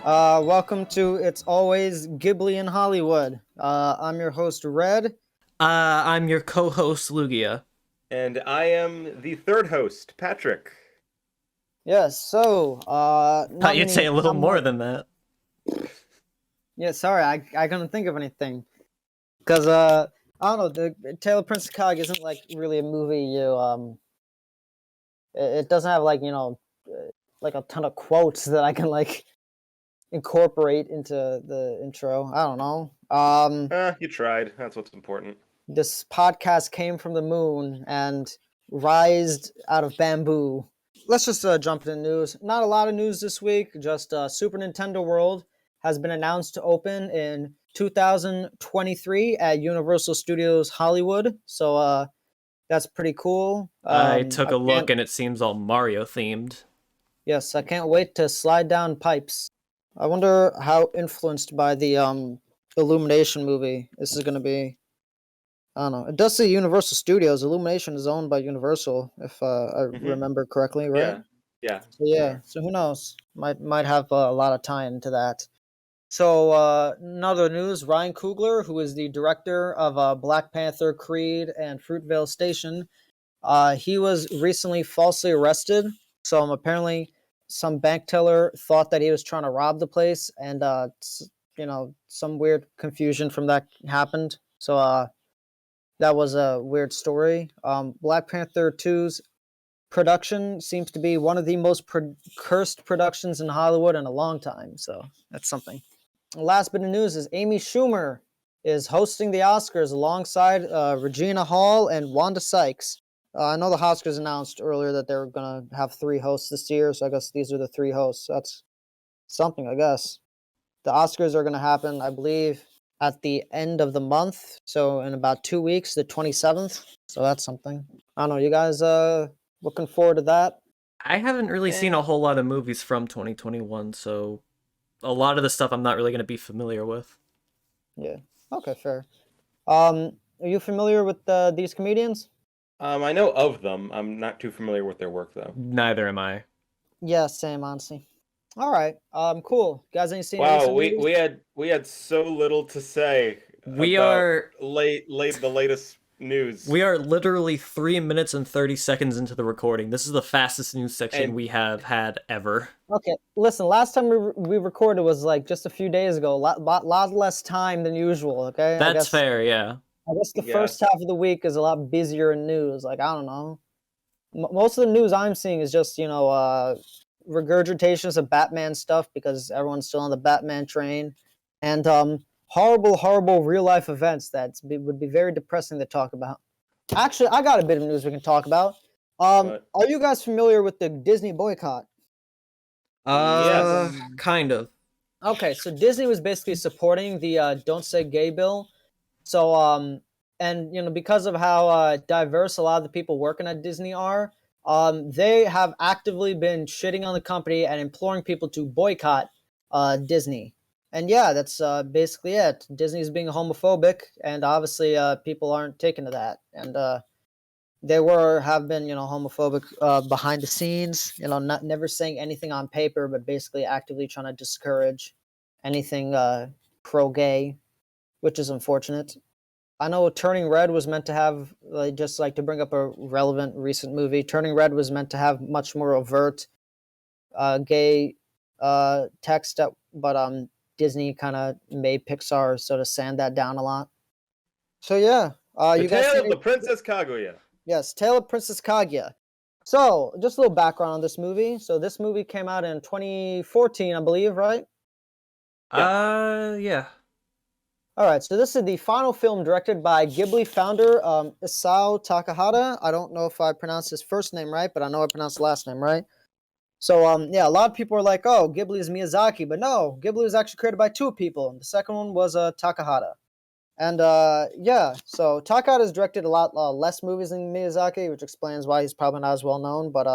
Welcome to It's Always Ghibli in Hollywood. I'm your host, Red. I'm your co-host Lugia. And I am the third host, Patrick. Yes, so, Thought not you'd many, say a little not more much. than that. Yeah, sorry, I couldn't think of anything. Because, I don't know, the Tale of Prince Kaguya isn't, like, really a movie it doesn't have, like a ton of quotes that I can, like, incorporate into the intro. I don't know. You tried. That's what's important. This podcast came from the moon and rised out of bamboo. Let's just jump into news. Not a lot of news this week. Just Super Nintendo World has been announced to open in 2023 at Universal Studios Hollywood. So that's pretty cool. I took I a look can't. and it seems all Mario themed. Yes, I can't wait to slide down pipes. I wonder how influenced by the Illumination movie this is going to be. I don't know. It does say Universal Studios. Illumination is owned by Universal, if I hmm remember correctly, right? Yeah, yeah, So yeah. yeah. So who knows? Might have a lot of tie into that. So another news: Ryan Coogler, who is the director of Black Panther, Creed, and Fruitvale Station, he was recently falsely arrested. So apparently, some bank teller thought that he was trying to rob the place, and some weird confusion from that happened. So that was a weird story. Black Panther 2's production seems to be one of the most cursed productions in Hollywood in a long time. So that's something. Last bit of news is Amy Schumer is hosting the Oscars alongside Regina Hall and Wanda Sykes. I know the Oscars announced earlier that they were going to have 3 hosts this year, so I guess these are the 3 hosts. That's something, I guess. The Oscars are going to happen, I believe, at the end of the month. So in about 2 weeks, the 27th. So that's something. I don't know. You guys looking forward to that? I haven't really seen Eh. a whole lot of movies from 2021, so a lot of the stuff I'm not really going to be familiar with. Yeah. Okay, fair. Are you familiar with these comedians? I know of them. I'm not too familiar with their work though. Neither am I. Yeah, same, honestly. All right. Cool. Guys, any seen Wow, recent we movies? we had we had so little to say We about are the latest news, we are literally 3 minutes and 30 seconds into the recording. This is the fastest news section and we have had ever. Okay. Listen, last time we recorded was like just a few days ago. Lot less time than usual. Okay. I That's guess fair, yeah. I guess the first yes, half of the week is a lot busier in news. Like I don't know. Most of the news I'm seeing is just regurgitations of Batman stuff because everyone's still on the Batman train, and horrible real life events that would be very depressing to talk about. Actually, I got a bit of news we can talk about. but Are you guys familiar with the Disney boycott? yes, Kind of. Okay, so Disney was basically supporting the "Don't Say Gay" bill. So and because of how diverse a lot of the people working at Disney are, they have actively been shitting on the company and imploring people to boycott Disney. And yeah, that's basically it. Disney's being homophobic, and obviously people aren't taking to that. And they have been homophobic behind the scenes. Not never saying anything on paper, but basically actively trying to discourage anything pro-gay, which is unfortunate. I know Turning Red was meant to have, like, just like to bring up a relevant recent movie. Turning Red was meant to have much more overt gay text, but Disney kind of made Pixar sort of sand that down a lot. So yeah, the you guys tale see of the Princess Kaguya. Yes, Tale of Princess Kaguya. So just a little background on this movie. So this movie came out in 2014, I believe, right? Yeah, Yeah. All right, so this is the final film directed by Ghibli founder Isao Takahata. I don't know if I pronounced his first name right, but I know I pronounced the last name right. So yeah, a lot of people are like, "Oh, Ghibli is Miyazaki," but no, Ghibli was actually created by 2 people. The second one was Takahata, and yeah, so Takahata has directed a lot less movies than Miyazaki, which explains why he's probably not as well known, but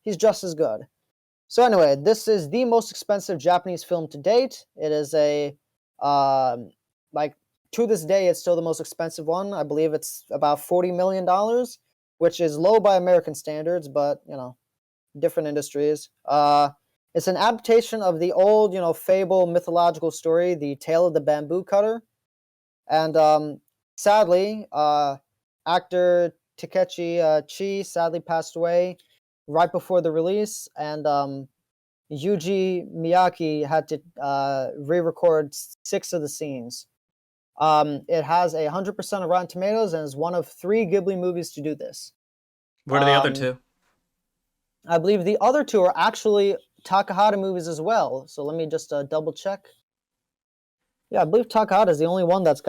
he's just as good. So anyway, this is the most expensive Japanese film to date. It is a um, like to this day, it's still the most expensive one. I believe it's about $40 million, which is low by American standards, but different industries. It's an adaptation of the old, fable mythological story, The Tale of the Bamboo Cutter. And sadly, actor Takechi Chi sadly passed away right before the release, and Yuji Miyake had to re-record 6 of the scenes. It has 100% of Rotten Tomatoes and is one of 3 Ghibli movies to do this. What are the other two? I believe the other 2 are actually Takahata movies as well. So let me just double check. Yeah, I believe Takahata is the only one that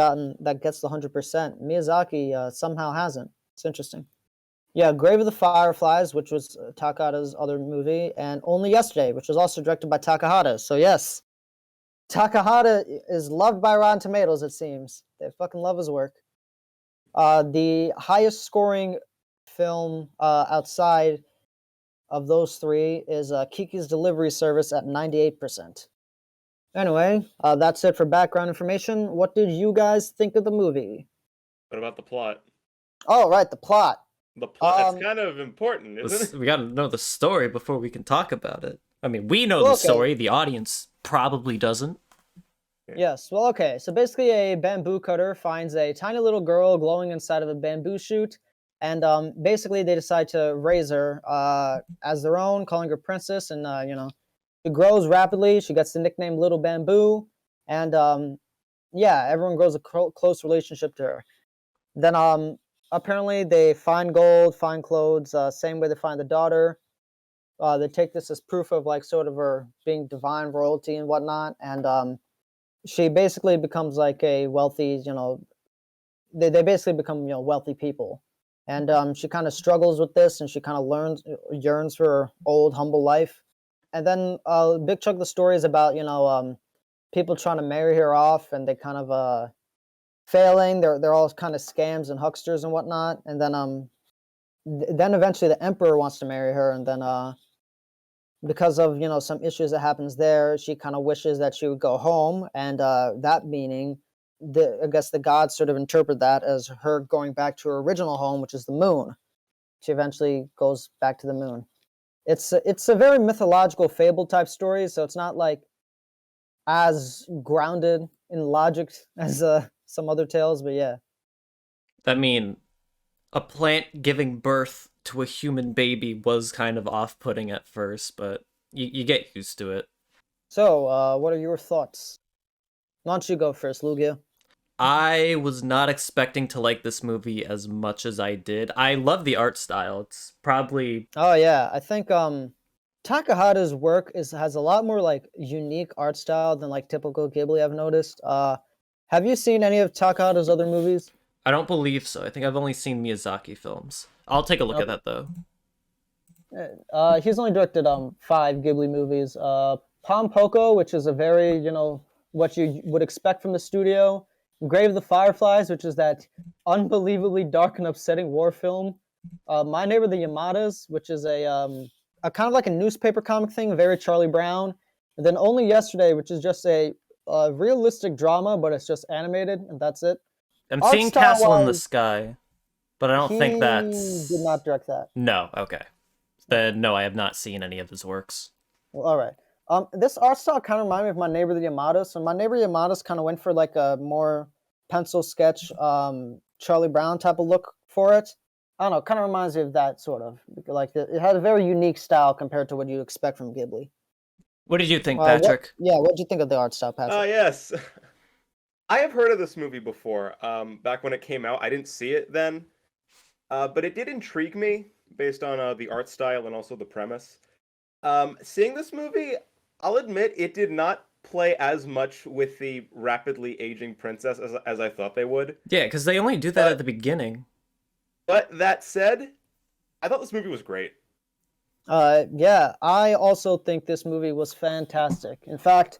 gets the 100%. Miyazaki somehow hasn't. It's interesting. Yeah, Grave of the Fireflies, which was Takahata's other movie, and Only Yesterday, which was also directed by Takahata. So yes, Takahata is loved by Rotten Tomatoes, it seems. They fucking love his work. The highest scoring film outside of those 3 is Kiki's Delivery Service at 98%. Anyway, that's it for background information. What did you guys think of the movie? What about the plot? Oh, right, the plot. The plot, that's kind of important, isn't it? We gotta know the story before we can talk about it. I mean, we know the story, the audience probably doesn't. Yes, well, okay. So basically, a bamboo cutter finds a tiny little girl glowing inside of a bamboo shoot, and basically they decide to raise her as their own, calling her Princess, and she grows rapidly. She gets the nickname Little Bamboo, and yeah, everyone grows a close relationship to her. Then apparently they find gold, find clothes, same way they find the daughter. They take this as proof of like sort of her being divine royalty and whatnot, and she basically becomes like a wealthy, they basically become wealthy people, and she kind of struggles with this, and she kind of yearns for her old humble life, and then a big chunk of the story is about people trying to marry her off, and they kind of failing. They're all kind of scams and hucksters and whatnot, and then eventually the emperor wants to marry her, and then because of some issues that happens there, she kind of wishes that she would go home, and that meaning I guess the gods sort of interpret that as her going back to her original home, which is the moon. She eventually goes back to the moon. It's a very mythological fable type story, so it's not like as grounded in logic as some other tales, but yeah. I mean, a plant giving birth to a human baby was kind of off-putting at first, but you get used to it. So, what are your thoughts? Why don't you go first, Lugia? I was not expecting to like this movie as much as I did. I love the art style. It's probably... Oh yeah, I think Takahata's work has a lot more like unique art style than like typical Ghibli, I've noticed. Have you seen any of Takahata's other movies? I don't believe so. I think I've only seen Miyazaki films. I'll take a look at that though. He's only directed 5 Ghibli movies. Pom Poko, which is a very what you would expect from the studio. Grave of the Fireflies, which is that unbelievably dark and upsetting war film. My Neighbor the Yamadas, which is a kind of like a newspaper comic thing, very Charlie Brown. And then Only Yesterday, which is just a realistic drama, but it's just animated, and that's it. I'm seeing Castle in the Sky, but I don't think that's... He did not direct that. No, okay. Then no, I have not seen any of his works. Well, all right. This art style kind of reminded me of My Neighbor the Yamadas. So My Neighbor the Yamadas kind of went for like a more pencil sketch, Charlie Brown type of look for it. I don't know, kind of reminds me of that sort of. Like it had a very unique style compared to what you expect from Ghibli. What did you think, Patrick? What did you think of the art style, Patrick? Yes. I have heard of this movie before. Back when it came out, I didn't see it then, but it did intrigue me based on the art style and also the premise. Seeing this movie, I'll admit it did not play as much with the rapidly aging princess as I thought they would. Yeah, because they only do that at the beginning. But that said, I thought this movie was great. Yeah, I also think this movie was fantastic. In fact,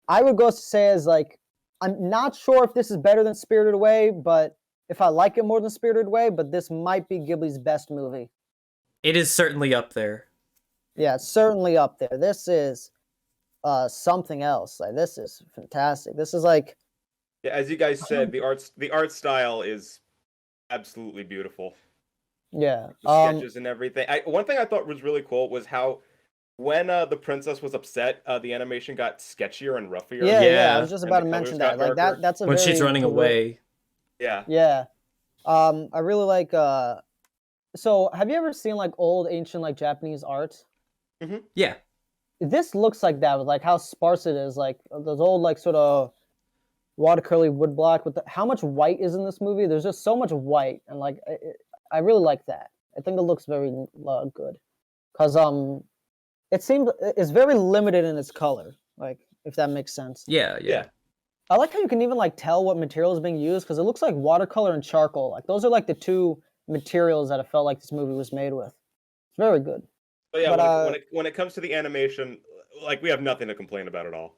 I would go to say as like, I'm not sure if this is better than Spirited Away, but if I like it more than Spirited Away, but this might be Ghibli's best movie. It is certainly up there. Yeah, it's certainly up there. This is something else. Like this is fantastic. This is like, yeah, as you guys said, the art style is absolutely beautiful. Yeah, The sketches and everything. One thing I thought was really cool was how when the princess was upset, the animation got sketchier and roughier, Yeah, yeah. I Yeah, was just and about the to colors mention got that. Like darker. that's a when she's very running away. Yeah. Yeah. I really like. So have you ever seen like old ancient like Japanese art? Hmm. Yeah. This looks like that with like how sparse it is. Like those old like sort of watercolor woodblock with how much white is in this movie. There's just so much white, and like I really like that. I think it looks very good because it seems it's very limited in its color. Like if that makes sense. Yeah, yeah. Yeah. I like how you can even like tell what material is being used because it looks like watercolor and charcoal. Like those are like the two materials that I felt like this movie was made with. It's very good. But yeah, But when it comes to the animation, like we have nothing to complain about at all.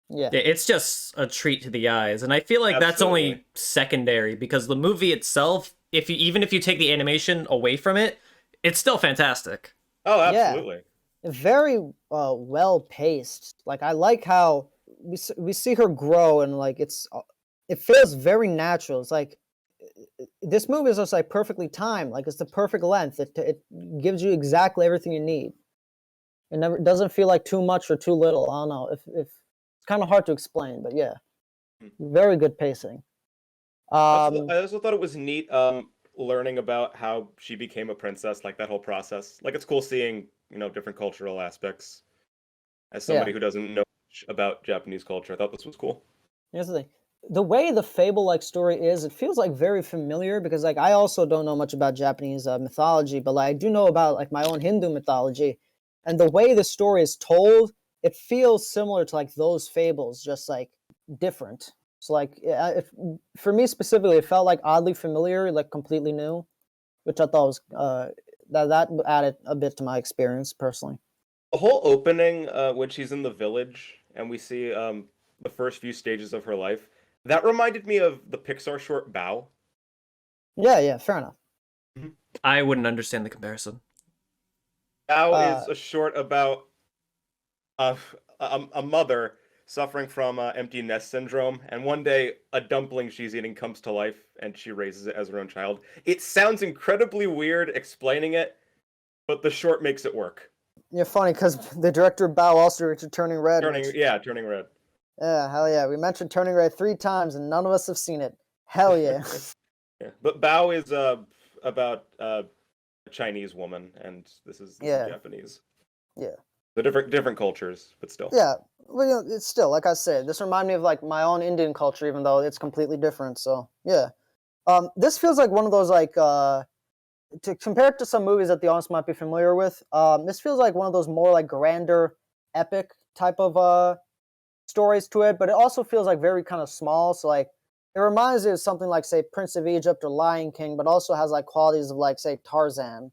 yeah, Yeah, it's just a treat to the eyes, and I feel like that's Absolutely. only secondary because the movie itself, even if you take the animation away from it, it's still fantastic. Oh, yeah, absolutely. very well paced. Like I like how we see her grow and like it feels very natural. It's like this movie is just like perfectly timed. Like it's the perfect length. It gives you exactly everything you need. It never doesn't feel like too much or too little. I don't know if it's kind of hard to explain, but yeah, very good pacing. Um, I also thought it was neat learning about how she became a princess, like that whole process. Like it's cool seeing, different cultural aspects as yeah. somebody who doesn't know much about Japanese culture. I thought this was cool. Here's the thing. The way the fable like story is, it feels like very familiar because like I also don't know much about Japanese mythology, but like I do know about like my own Hindu mythology, and the way the story is told, it feels similar to like those fables, just like different. So like if, for me specifically, it felt like oddly familiar, like completely new, which I thought was that added a bit to my experience personally. The whole opening, when she's in the village and we see the first few stages of her life, that reminded me of the Pixar short Bow. Yeah, yeah, fair enough. Mhm. I wouldn't understand the comparison. Bow Uh, is a short about uh, a mother suffering from empty nest syndrome, and one day a dumpling she's eating comes to life, and she raises it as her own child. It sounds incredibly weird explaining it, but the short makes it work. you're funny because the director of Bow also directed Turning Red, which Turning red. yeah, hell yeah. We mentioned Turning Red 3 times and none of us have seen it. Hell yeah. Yeah, but Bao is about a Chinese woman, and this is Yeah, Japanese. yeah. The different cultures, but still. Yeah. Well, you know, it's still, like I said, this reminded me of like my own Indian culture, even though it's completely different. So, yeah. This feels like one of those, like, to compare it to some movies that the audience might be familiar with, this feels like one of those more like grander, epic type of stories to it, but it also feels like very kind of small. So, like, it reminds me of something like, say, Prince of Egypt or Lion King, but also has like qualities of, like, say, Tarzan.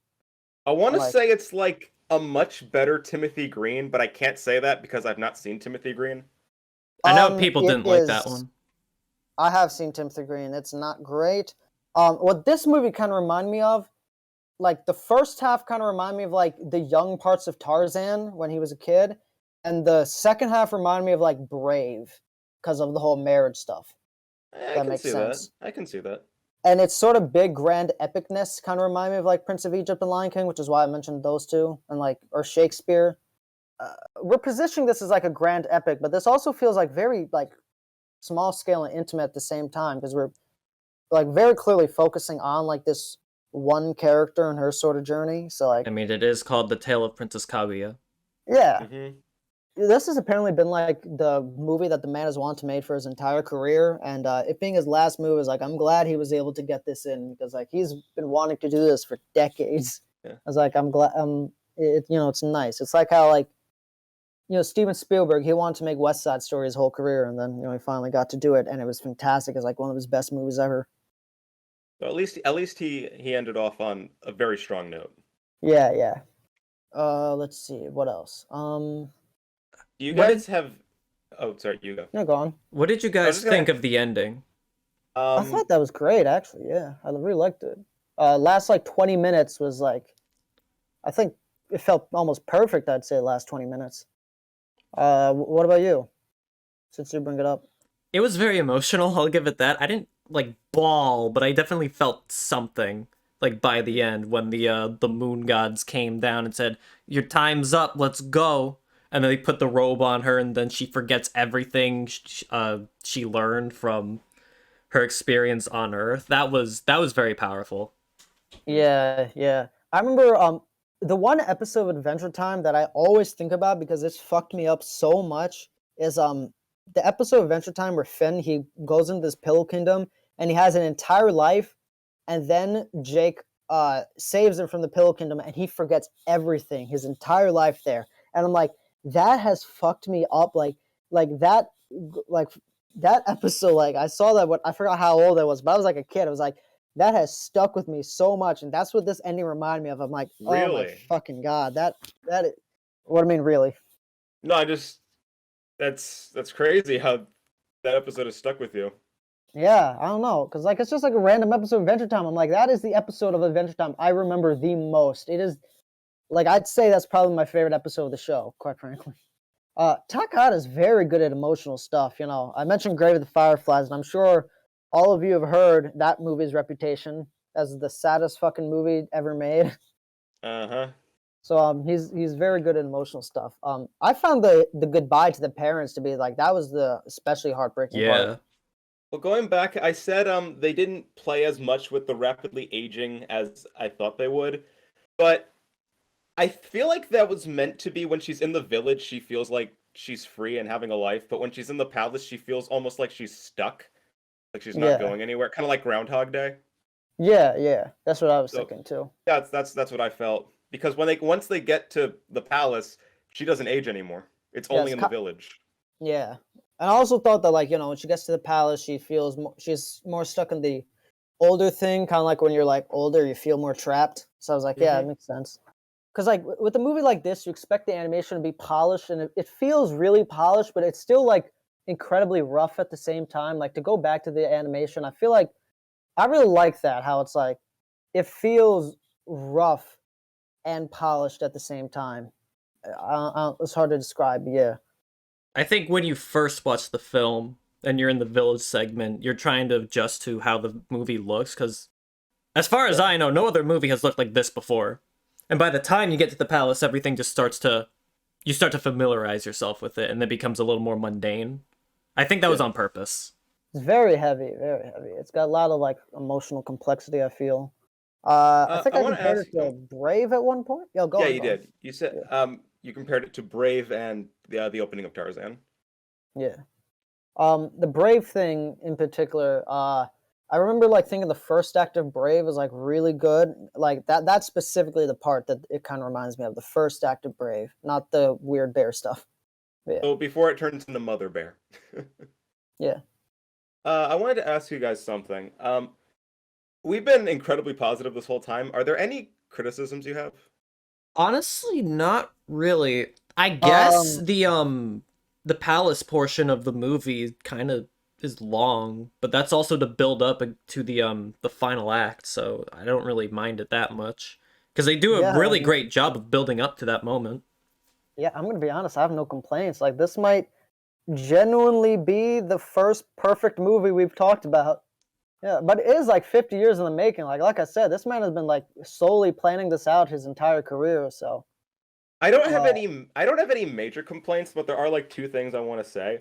I want And to like, say it's like a much better Timothy Green, but I can't say that because I've not seen Timothy Green. I know people it didn't like that is. one. I have seen Timothy Green. It's not great. What this movie kind of remind me of, like the first half kind of remind me of like the young parts of Tarzan when he was a kid, and the second half remind me of like Brave because of the whole marriage stuff. I That can makes see that. sense. I can see that. And it's sort of big, grand epicness kind of remind me of like Prince of Egypt and Lion King, which is why I mentioned those two, and like or Shakespeare. We're positioning this as like a grand epic, but this also feels like very like small scale and intimate at the same time because we're like very clearly focusing on like this one character and her sort of journey. So like I mean, it is called The Tale of Princess Kaguya. yeah, Hmm. this has apparently been like the movie that the man has wanted to make for his entire career, and it being his last movie is like I'm glad he was able to get this in because like he's been wanting to do this for decades. Yeah. I was like I'm glad it's nice. It's like how like Steven Spielberg, he wanted to make West Side Story his whole career, and then he finally got to do it, and it was fantastic. It's like one of his best movies ever. So at least he ended off on a very strong note. Yeah, yeah. Let's see what else. Do you What did guys have? Oh, sorry, you go. No, go on. what did you I was guys just gonna. think of the ending? I thought that was great, actually. Yeah, I really liked it. Last like 20 minutes was like, I think it felt almost perfect. I'd say last 20 minutes. What about you? Since you bring it up. It was very emotional, I'll give it that. I didn't like bawl, but I definitely felt something. like by the end when the moon gods came down and said, "Your time's up, let's go." And then they put the robe on her, and then she forgets everything she learned from her experience on Earth. That was very powerful. Yeah, yeah. I remember the one episode of Adventure Time that I always think about because it's fucked me up so much is the episode of Adventure Time where Finn he goes into this Pillow Kingdom and he has an entire life, and then Jake saves him from the Pillow Kingdom and he forgets everything, his entire life there. And I'm like, that has fucked me up like that like that episode, like I saw that when I forgot how old I was, but I was like a kid. I was like, that has stuck with me so much, and that's what this ending reminded me of. I'm like, oh my Really? fucking god, that is, what I mean, really? No, I just that's crazy how that episode is stuck with you. Yeah, I don't know, cause like it's just like a random episode of Adventure Time. I'm like, that is the episode of Adventure Time I remember the most. It is like I'd say that's probably my favorite episode of the show, quite frankly. Takahata is very good at emotional stuff. You know, I mentioned Grave of the Fireflies, and I'm sure all of you have heard that movie's reputation as the saddest fucking movie ever made. Uh-huh. So he's very good at emotional stuff. I found the goodbye to the parents to be like that was the especially heartbreaking part. Yeah. Well, going back, I said they didn't play as much with the rapidly aging as I thought they would, but I feel like that was meant to be. When she's in the village, she feels like she's free and having a life, but when she's in the palace, she feels almost like she's stuck, like she's not Yeah, going anywhere, kind of like Groundhog Day. yeah, yeah. That's what I was So thinking too. that's what I felt, because once they get to the palace, she doesn't age anymore. It's Yeah, only in the village. yeah. And I also thought that like when she gets to the palace, she feels she's more stuck in the older thing, kind of like when you're like older, you feel more trapped. So I was like, yeah, it Hmm. makes sense. Because like with a movie like this, you expect the animation to be polished, and it feels really polished, but it's still like incredibly rough at the same time. Like to go back to the animation, I feel like I really like that how it's like it feels rough and polished at the same time. It's hard to describe, but yeah. I think when you first watch the film and you're in the village segment, you're trying to adjust to how the movie looks, because as far as Yeah. I know, no other movie has looked like this before. And by the time you get to the palace, everything just you start to familiarize yourself with it, and it becomes a little more mundane. I think that was Yeah. on purpose. It's very heavy, very heavy. It's got a lot of like emotional complexity, I feel. I think I I want to compared ask. it to Brave at one point. Yo, go Yeah, on, you go on. did. You said Yeah. you compared it to Brave and the opening of Tarzan. Yeah. The Brave thing in particular, I remember like thinking the first act of Brave was like really good. Like that's specifically the part that it kind of reminds me of the first act of Brave, not the weird bear stuff. But yeah. So before it turns into Mother Bear. Yeah. I wanted to ask you guys something. We've been incredibly positive this whole time. Are there any criticisms you have? Honestly, not really. I guess Um the palace portion of the movie kind of is long, but that's also to build up to the final act, so I don't really mind it that much because they do a yeah, really great job of building up to that moment. yeah, I'm gonna be honest, I have no complaints. Like this might genuinely be the first perfect movie we've talked about. Yeah, but it is like 50 years in the making. Like I said, this man has been like solely planning this out his entire career. So, uh, I don't have any major complaints, but there are like two things I want to say.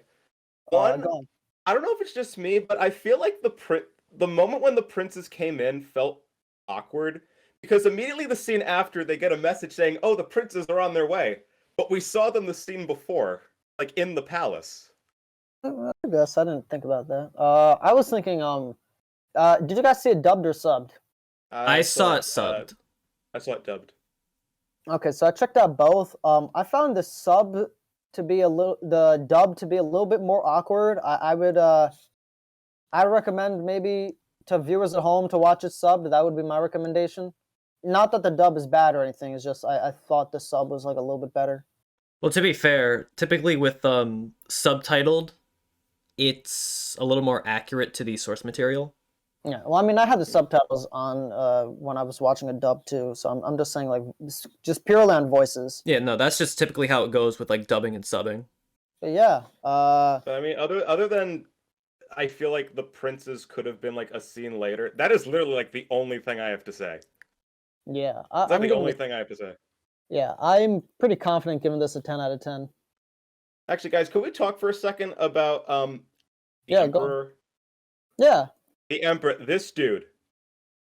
go One, on. I don't know if it's just me, but I feel like the moment when the princes came in felt awkward, because immediately the scene after they get a message saying, "Oh, the princes are on their way," but we saw them the scene before, like in the palace. I guess I didn't think about that. I was thinking, did you guys see it dubbed or subbed? I I saw saw it it. subbed. I saw it dubbed. Okay, so I checked out both. I found the dub to be a little bit more awkward. I recommend maybe to viewers at home to watch it subbed. That would be my recommendation. Not that the dub is bad or anything. It's just I thought the sub was like a little bit better. Well, to be fair, typically with subtitled, it's a little more accurate to the source material. Yeah, well, I mean, I had the subtitles on when I was watching a dub too, so I'm just saying like just purely on voices. Yeah, no, that's just typically how it goes with like dubbing and subbing. But yeah, But I mean, other than, I feel like the princes could have been like a scene later. That is literally like the only thing I have to say. Yeah, That's I'm the giving only this. thing I have to say. Yeah, I'm pretty confident giving this a 10 out of 10. Actually, guys, could we talk for a second about the Yeah, go. Emperor? Yeah, The Emperor, this dude.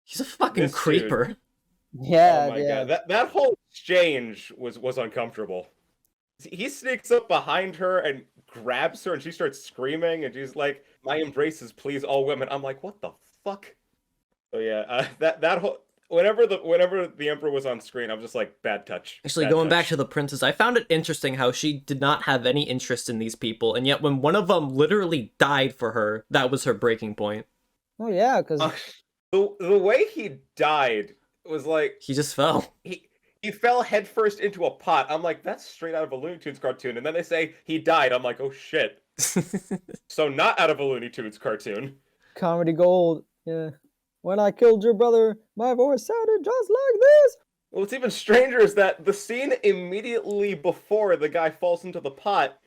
He's a fucking This dude. creeper. Oh yeah, my yeah. god. That whole exchange was uncomfortable. He sneaks up behind her and grabs her and she starts screaming and she's like, "My embraces please all women." I'm like, "What the fuck?" So yeah, that whole whenever the Emperor was on screen, I was just like, "Bad touch. Actually, Bad going back touch." to the princess, I found it interesting how she did not have any interest in these people, and yet when one of them literally died for her, that was her breaking point. Oh yeah, because Uh, the way he died was like He just fell. he fell headfirst into a pot. I'm like, that's straight out of a Looney Tunes cartoon. And then they say he died. I'm like, oh shit. So not out of a Looney Tunes cartoon. comedy gold. Yeah. When I killed your brother, my voice sounded just like this. What's even stranger is that the scene immediately before the guy falls into the pot,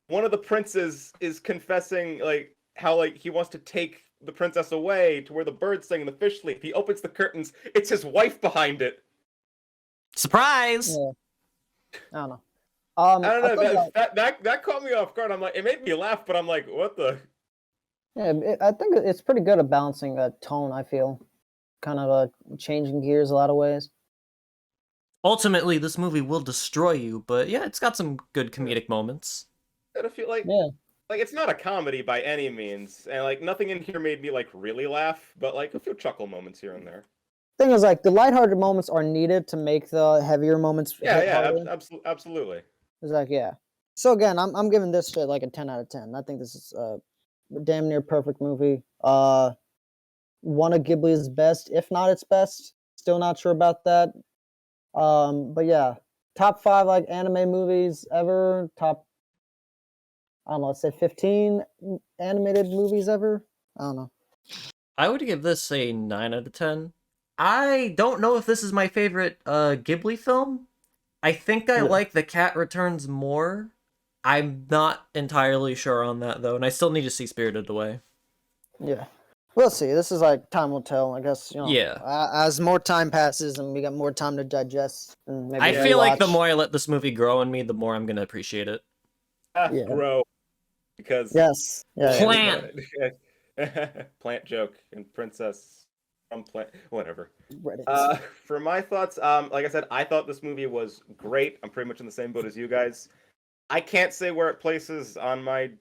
one of the princes is confessing like how like he wants to take the princess away to where the birds sing and the fish sleep. He opens the curtains. It's his wife behind it. Surprise! Yeah. I don't know. I don't I know. thought That caught me off guard. I'm like, it made me laugh, but I'm like, what the? yeah, I think it's pretty good at balancing a tone. I feel kind of changing gears a lot of ways. Ultimately, this movie will destroy you, but yeah, it's got some good comedic moments. I feel like Yeah, it's not a comedy by any means, and like nothing in here made me like really laugh, but like a few chuckle moments here and there. thing is like the lighthearted moments are needed to make the heavier moments Yeah, hit yeah, harder. absolutely. It's like yeah. So again, I'm giving this shit like a 10 out of 10. I think this is a damn near perfect movie. One of Ghibli's best, if not its best. Still not sure about that. But yeah, top 5 like anime movies ever. Top, I don't know, let's say 15 animated movies ever. I don't know. I would give this a 9 out of 10. I don't know if this is my favorite Ghibli film. I think I Yeah. like The Cat Returns more. I'm not entirely sure on that, though, and I still need to see Spirited Away. Yeah. We'll see. This is like time will tell. I guess Yeah. As more time passes and we got more time to digest and maybe I feel like the rewatch. more I let this movie grow in me, the more I'm going to appreciate it. Yeah. Grow because Yes. Yeah. Plant. Plant joke and princess from plant whatever. Reddit. For my thoughts, like I said, I thought this movie was great. I'm pretty much in the same boat as you guys. I can't say where it places on my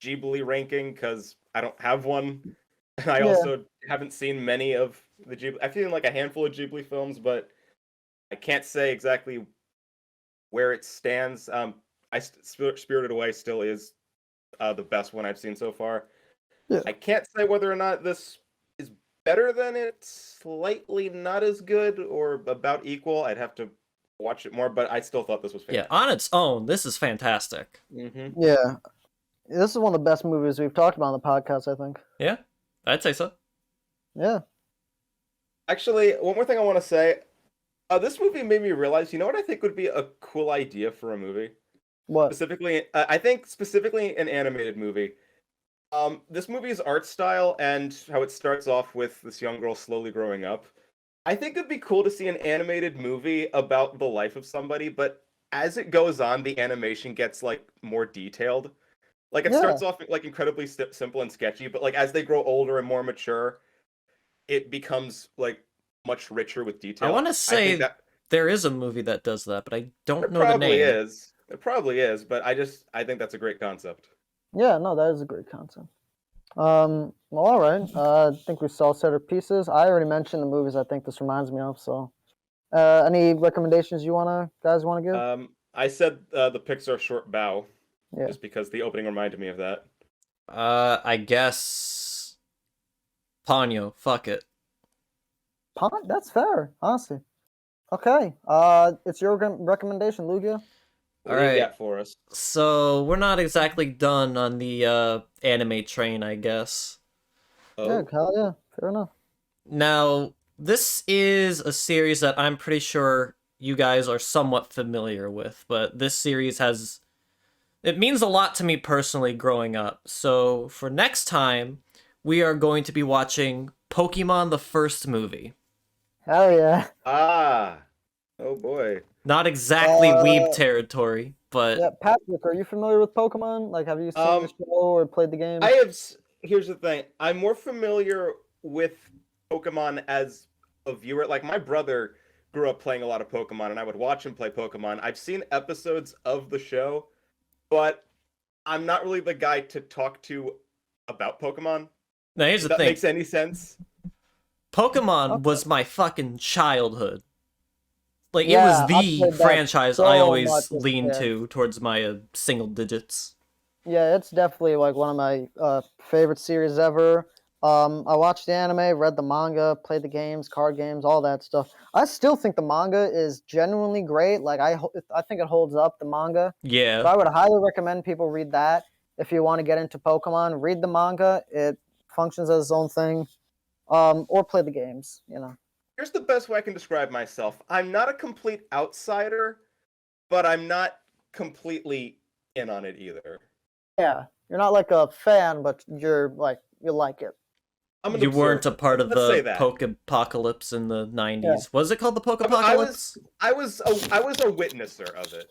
Ghibli ranking because I don't have one. And I Yeah. also haven't seen many of the Ghibli. I've seen like a handful of Ghibli films, but I can't say exactly where it stands. Spirited Away still is the best one I've seen so far. Yeah. I can't say whether or not this is better than it, slightly not as good, or about equal. I'd have to watch it more, but I still thought this was Yeah, fantastic. on its own, this is fantastic. Mm-hmm. Yeah. This is one of the best movies we've talked about on the podcast, I think. Yeah, I'd say so. Yeah. Actually, one more thing I want to say. This movie made me realize, you know what I think would be a cool idea for a movie? What? Specifically, I think specifically an animated movie. This movie's art style and how it starts off with this young girl slowly growing up. I think it'd be cool to see an animated movie about the life of somebody, but as it goes on, the animation gets like more detailed. Like it Yeah. starts off like incredibly simple and sketchy, but like as they grow older and more mature, it becomes like much richer with detail. I want to say think that there is a movie that does that, but I don't there know the probably name. is. There probably is, but I think that's a great concept. Yeah, no, that is a great concept. Well, all right. I think we saw set of pieces. I already mentioned the movies I think this reminds me of, so any recommendations you guys wanna give? I said the Pixar short bow, Yeah. just because the opening reminded me of that. I guess Ponyo. Fuck it. That's fair, honestly. Okay. It's your recommendation, Lugia. What All do you right. got for us? So we're not exactly done on the anime train, I guess. Yeah, Oh, hell yeah. Fair enough. Now, this is a series that I'm pretty sure you guys are somewhat familiar with, but this series has... It means a lot to me personally growing up. So for next time, we are going to be watching Pokemon the first movie. Hell yeah. Ah, oh boy. Not exactly weeb Uh, territory, but yeah, Patrick, are you familiar with Pokemon? Like, have you seen the Um, show or played the I games? have. Here's the thing. I'm more familiar with Pokemon as a viewer. Like my brother grew up playing a lot of Pokemon, and I would watch him play Pokemon. I've seen episodes of the show, but I'm not really the guy to talk to about Pokemon. now here's If the that thing. makes any sense. Pokemon Okay. was my fucking childhood. Like it was Yeah, I the played that franchise I so much always as a leaned kid. to towards my single digits. Yeah, it's definitely like one of my favorite series ever. I watched the anime, read the manga, played the games, card games, all that stuff. I still think the manga is genuinely great. Like I think it holds up the manga. So Yeah. I would highly recommend people read that if you want to get into Pokemon. Read the manga; it functions as its own thing. Or play the games. You know. Here's the best way I can describe myself. I'm not a complete outsider, but I'm not completely in on it either. Yeah, you're not like a fan, but you're like you like it. I'm an You weren't a observer. part of Let's say the that. Pokepocalypse in the Yeah. 90s. Was it called the I was Pokepocalypse? I was a witnesser of it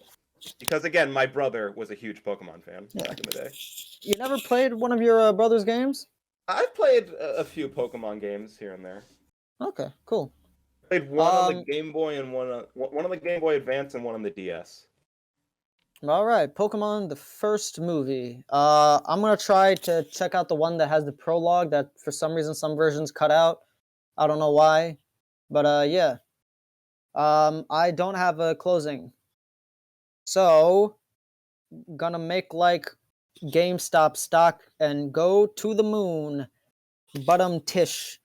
because again, my brother was a huge Pokemon fan Yeah. back in the day. You never played one of your brother's games? I've played a few Pokemon games here and there. Okay, cool. Played one on the Um, Game Boy and one on the Game Boy Advance and one on the DS. all right, Pokemon the first movie. I'm gonna try to check out the one that has the prologue that for some reason some versions cut out. I don't know why, but yeah. I don't have a closing, so gonna make like GameStop stock and go to the moon. Tish.